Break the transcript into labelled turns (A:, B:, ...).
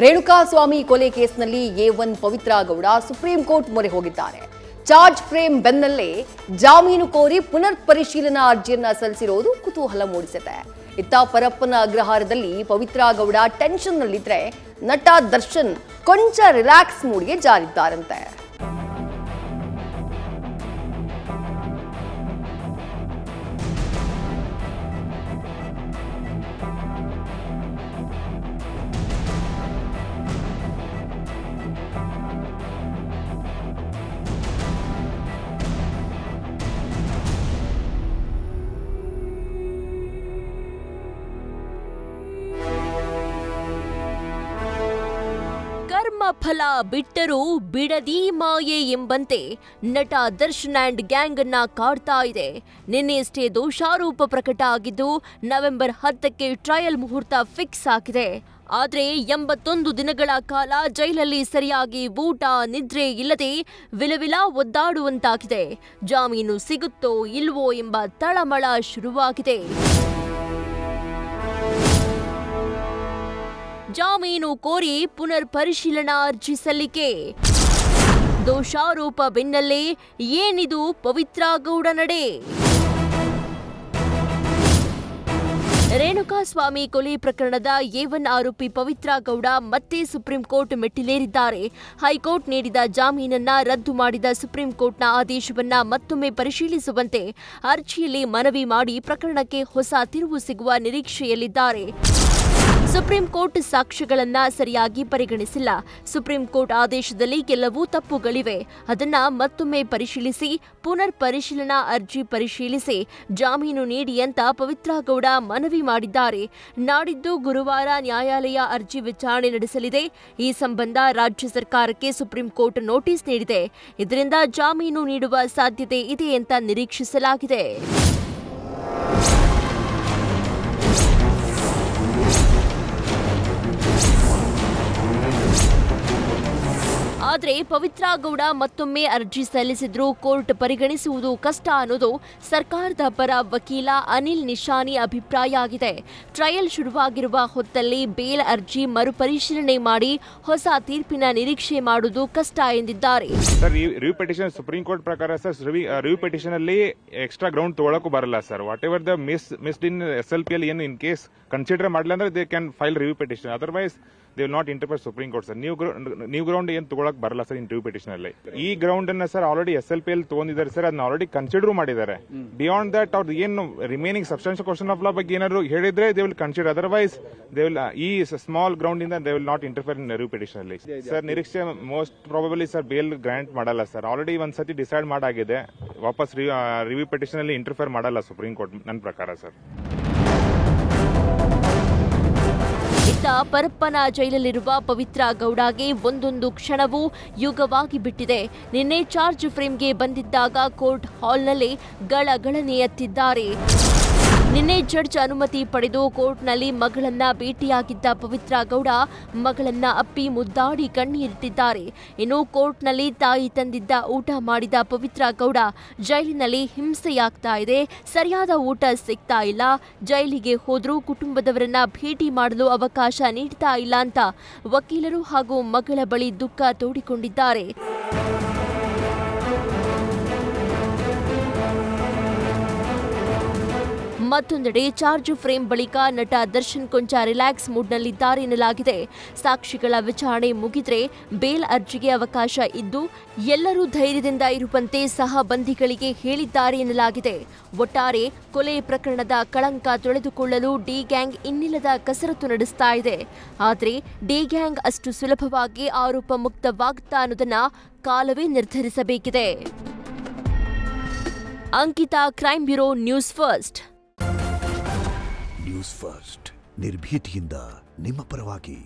A: ರೇಣುಕಾಸ್ವಾಮಿ ಕೊಲೆ ಕೇಸ್ನಲ್ಲಿ A1 Pavithra Gowda supreme court ಮೊರೆ ಹೋಗಿದ್ದಾರೆ. ಚಾರ್ಜ್ ಫ್ರೇಮ್ ಬೆನ್ನಲ್ಲೇ ಜಾಮೀನು ಕೋರಿ ಪುನರ್ ಪರಿಶೀಲನಾ ಅರ್ಜಿಯನ್ನ ಸಲ್ಲಿಸಿರುವುದು ಕುತೂಹಲ ಮೂಡಿಸಿದೆ. ಇತ್ತ ಪರಪ್ಪನ ಅಗ್ರಹಾರದಲ್ಲಿ ಪವಿತ್ರ ಗೌಡ ಟೆನ್ಷನ್ ನಲ್ಲಿದ್ರೆ ನಟ ದರ್ಶನ್ ಕೊಂಚ ರಿಲ್ಯಾಕ್ಸ್ ಮೂಡ್ಗೆ ಜಾರಿದ್ದಾರಂತೆ.
B: ಫಲ ಬಿಟ್ಟರೂ ಬಿಡದಿ ಮಾಯೆ ಎಂಬಂತೆ ನಟ ದರ್ಶನ್ ಅಂಡ್ ಗ್ಯಾಂಗ್ ಅನ್ನ ಕಾಡ್ತಾ ಇದೆ. ನಿನ್ನೆಯಷ್ಟೇ ದೋಷಾರೋಪ ಪ್ರಕಟ ಆಗಿದ್ದು ನವೆಂಬರ್ 10ಕ್ಕೆ ಟ್ರಯಲ್ ಮುಹೂರ್ತ ಫಿಕ್ಸ್ ಆಗಿದೆ. ಆದರೆ 81 ದಿನಗಳ ಕಾಲ ಜೈಲಲ್ಲಿ ಸರಿಯಾಗಿ ಊಟ ನಿದ್ರೆ ಇಲ್ಲದೆ ವಿಲವಿಲ ಒದ್ದಾಡುವಂತಾಗಿದೆ. ಜಾಮೀನು ಸಿಗುತ್ತೋ ಇಲ್ವೋ ಎಂಬ ತಳಮಳ ಶುರುವಾಗಿದೆ. ಜಾಮೀನು ಕೋರಿ ಪುನರ್ ಪರಿಶೀಲನಾ ಅರ್ಜಿ ಸಲ್ಲಿಕೆ. ದೋಷಾರೋಪ ಬೆನ್ನಲ್ಲೇ ಏನಿದು ಪವಿತ್ರ ಗೌಡ ನಡೆ? ರೇಣುಕಾಸ್ವಾಮಿ ಕೊಲೆ ಪ್ರಕರಣದ A1 ಆರೋಪಿ ಪವಿತ್ರ ಗೌಡ ಮತ್ತೆ ಸುಪ್ರೀಂ ಕೋರ್ಟ್ ಮೆಟ್ಟಿಲೇರಿದ್ದಾರೆ. ಹೈಕೋರ್ಟ್ ನೀಡಿದ ಜಾಮೀನನ್ನ ರದ್ದು ಮಾಡಿದ ಸುಪ್ರೀಂ ಕೋರ್ಟ್ನ ಆದೇಶವನ್ನ ಮತ್ತೊಮ್ಮೆ ಪರಿಶೀಲಿಸುವಂತೆ ಅರ್ಜಿಯಲ್ಲಿ ಮನವಿ ಮಾಡಿ ಪ್ರಕರಣಕ್ಕೆ ಹೊಸ ತಿರುವು ಸಿಗುವ ನಿರೀಕ್ಷೆಯಲ್ಲಿದ್ದಾರೆ. ಸುಪ್ರೀಂ ಕೋರ್ಟ್ ಸಾಕ್ಷ್ಯಗಳನ್ನ ಸರಿಯಾಗಿ ಪರಿಗಣಿಸಿಲ್ಲ. ಸುಪ್ರೀಂ ಕೋರ್ಟ್ ಆದೇಶದಲ್ಲಿ ಕೆಲವು ತಪ್ಪುಗಳಿವೆ. ಅದನ್ನ ಮತ್ತೊಮ್ಮೆ ಪರಿಶೀಲಿಸಿ ಪುನರ್ ಪರಿಶೀಲನಾ ಅರ್ಜಿ ಪರಿಶೀಲಿಸಿ ಜಾಮೀನು ನೀಡಿ ಅಂತ ಪವಿತ್ರ ಗೌಡ ಮನವಿ ಮಾಡಿದ್ದಾರೆ. ನಾಡಿದ್ದು ಗುರುವಾರ ನ್ಯಾಯಾಲಯ ಅರ್ಜಿ ವಿಚಾರಣೆ ನಡೆಸಲಿದೆ. ಈ ಸಂಬಂಧ ರಾಜ್ಯ ಸರ್ಕಾರಕ್ಕೆ ಸುಪ್ರೀಂ ಕೋರ್ಟ್ ನೋಟಿಸ್ ನೀಡಿದೆ. ಇದರಿಂದ ಜಾಮೀನು ನೀಡುವ ಸಾಧ್ಯತೆ ಇದೆ ಅಂತ ನಿರೀಕ್ಷಿಸಲಾಗಿದೆ. ಆದರೆ ಪವಿತ್ರ ಗೌಡ ಮತ್ತೊಮ್ಮೆ ಅರ್ಜಿ ಸಲ್ಲಿಸಿದ್ರೂ ಕೋರ್ಟ್ ಪರಿಗಣಿಸುವುದು ಕಷ್ಟ ಅನ್ನೋದು ಸರ್ಕಾರದ ಪರ ವಕೀಲ ಅನಿಲ್ ನಿಶಾನಿ ಅಭಿಪ್ರಾಯ ಆಗಿದೆ. ಟ್ರಯಲ್ ಶುರುವಾಗಿರುವ ಹೊತ್ತಲ್ಲಿ ಬೇಲ್ ಅರ್ಜಿ ಮರುಪರಿಶೀಲನೆ ಮಾಡಿ ಹೊಸ ತೀರ್ಪಿನ ನಿರೀಕ್ಷೆ ಮಾಡುವುದು ಕಷ್ಟ ಎಂದಿದ್ದಾರೆ.
C: Sir, review petition supreme court ಪ್ರಕಾರ ಸರ್ ರಿವ್ಯೂ ಪಿಟಿಷನ್ ಅಲ್ಲಿ ಎಕ್ಸ್ಟ್ರಾ ಗ್ರೌಂಡ್ ತಗೊಳಕ್ಕೂ ಬರಲ್ಲ sir. What ever the missed in SLP ಅಲ್ಲಿ ಏನು ಇನ್ ಕೇಸ್ ಕನ್ಸಿಡರ್ ಮಾಡಲ್ಲ ಅಂದ್ರೆ they can file review petition. Otherwise they will not interfere supreme court sir. New ground ಏನು ತಗೊಳಕ್ ಬರಲ್ಲ ಸರ್ ಇನ್ review petition ಅಲ್ಲಿ. ಈ ಗ್ರೌಂಡ್ ಅನ್ನ ಸರ್ ಆಲ್ರೆಡಿ SLP ಅಲ್ಲಿ ತಗೊಂಡಿದ್ದಾರೆ ಸರ್. ಅದನ್ನ ಆಲ್ರೆಡಿ ಕನ್ಸಿಡರ್ ಮಾಡಿದ್ದಾರೆ. ಬಿಯಾಂಡ್ ದಟ್ ಅವ್ರದ್ದು ಏನು remaining substantial question of law ಬಗ್ಗೆ ಏನಾದ್ರು ಹೇಳಿದ್ರೆ they will consider. Otherwise they will ಈ ಸ್ಮಾಲ್ ಗ್ರೌಂಡ್ ಇಂದ they will not interfere in review petition ಅಲ್ಲಿ. ಸರ್ ನಿರೀಕ್ಷೆ most probably sir bail grant ಮಾಡಲ್ಲ ಸರ್. ಆಲ್ರೆಡಿ ಒಂದ್ಸತಿ ಡಿಸೈಡ್ ಮಾಡಾಗಿದೆ. ವಾಪಸ್ ರಿವ್ಯೂ ಪಿಟಿಷನ್ ಅಲ್ಲಿ ಇಂಟರ್ಫಿಯರ್ ಮಾಡಲ್ಲ ಸುಪ್ರೀಂ ಕೋರ್ಟ್ ನನ್ನ ಪ್ರಕಾರ ಸರ್.
B: ಇತ್ತ ಪರಪ್ಪನ ಜೈಲಲ್ಲಿರುವ ಪವಿತ್ರ ಗೌಡಗೆ ಒಂದೊಂದು ಕ್ಷಣವೂ ಯುಗವಾಗಿ ಬಿಟ್ಟಿದೆ. ನಿನ್ನೆ ಚಾರ್ಜ್ ಫ್ರೇಮ್ಗೆ ಬಂದಿದ್ದಾಗ ಕೋರ್ಟ್ ಹಾಲ್ನಲ್ಲಿ ಗಳಗಳನೆ ಎತ್ತಿದ್ದಾರೆ. ನಿನ್ನೆ ಜಡ್ಜ್ ಅನುಮತಿ ಪಡೆದು ಕೋರ್ಟ್ನಲ್ಲಿ ಮಗಳನ್ನ ಭೇಟಿಯಾಗಿದ್ದ ಪವಿತ್ರ ಗೌಡ ಮಗಳನ್ನ ಅಪ್ಪಿ ಮುದ್ದಾಡಿ ಕಣ್ಣೀರಿಟ್ಟಿದ್ದಾರೆ. ಇನ್ನು ಕೋರ್ಟ್ನಲ್ಲಿ ತಾಯಿ ತಂದಿದ್ದ ಊಟ ಮಾಡಿದ ಪವಿತ್ರ ಗೌಡ ಜೈಲಿನಲ್ಲಿ ಹಿಂಸೆಯಾಗ್ತಾ ಇದೆ, ಸರಿಯಾದ ಊಟ ಸಿಗ್ತಾ ಇಲ್ಲ, ಜೈಲಿಗೆ ಹೋದ್ರೂ ಕುಟುಂಬದವರನ್ನ ಭೇಟಿ ಮಾಡಲು ಅವಕಾಶ ನೀಡ್ತಾ ಇಲ್ಲ ಅಂತ ವಕೀಲರು ಹಾಗೂ ಮಗಳ ಬಳಿ ದುಃಖ ತೋಡಿಕೊಂಡಿದ್ದಾರೆ. ಮತ್ತೊಂದೆಡೆ ಚಾರ್ಜ್ ಫ್ರೇಮ್ ಬಳಿಕ ನಟ ದರ್ಶನ್ ಕೊಂಚ ರಿಲ್ಯಾಕ್ಸ್ ಮೂಡ್ನಲ್ಲಿದ್ದಾರೆ ಎನ್ನಲಾಗಿದೆ. ಸಾಕ್ಷಿಗಳ ವಿಚಾರಣೆ ಮುಗಿದ್ರೆ ಬೇಲ್ ಅರ್ಜಿಗೆ ಅವಕಾಶ ಇದ್ದು ಎಲ್ಲರೂ ಧೈರ್ಯದಿಂದ ಇರುವಂತೆ ಸಹ ಬಂಧಿಗಳಿಗೆ ಹೇಳಿದ್ದಾರೆ ಎನ್ನಲಾಗಿದೆ. ಒಟ್ಟಾರೆ ಕೊಲೆ ಪ್ರಕರಣದ ಕಳಂಕ ತೊಳೆದುಕೊಳ್ಳಲು ಡಿ ಗ್ಯಾಂಗ್ ಇನ್ನಿಲ್ಲದ ಕಸರತ್ತು ನಡೆಸ್ತಾ ಇದೆ. ಆದರೆ ಡಿ ಗ್ಯಾಂಗ್ ಅಷ್ಟು ಸುಲಭವಾಗಿ ಆರೋಪ ಮುಕ್ತವಾಗುತ್ತಾ ಅನ್ನೋದನ್ನ ಕಾಲವೇ ನಿರ್ಧರಿಸಬೇಕಿದೆ. Ankita, crime bureau, news first.
D: News first ನಿರ್ಭೀತಿಯಿಂದ ನಿಮ್ಮ ಪರವಾಗಿ.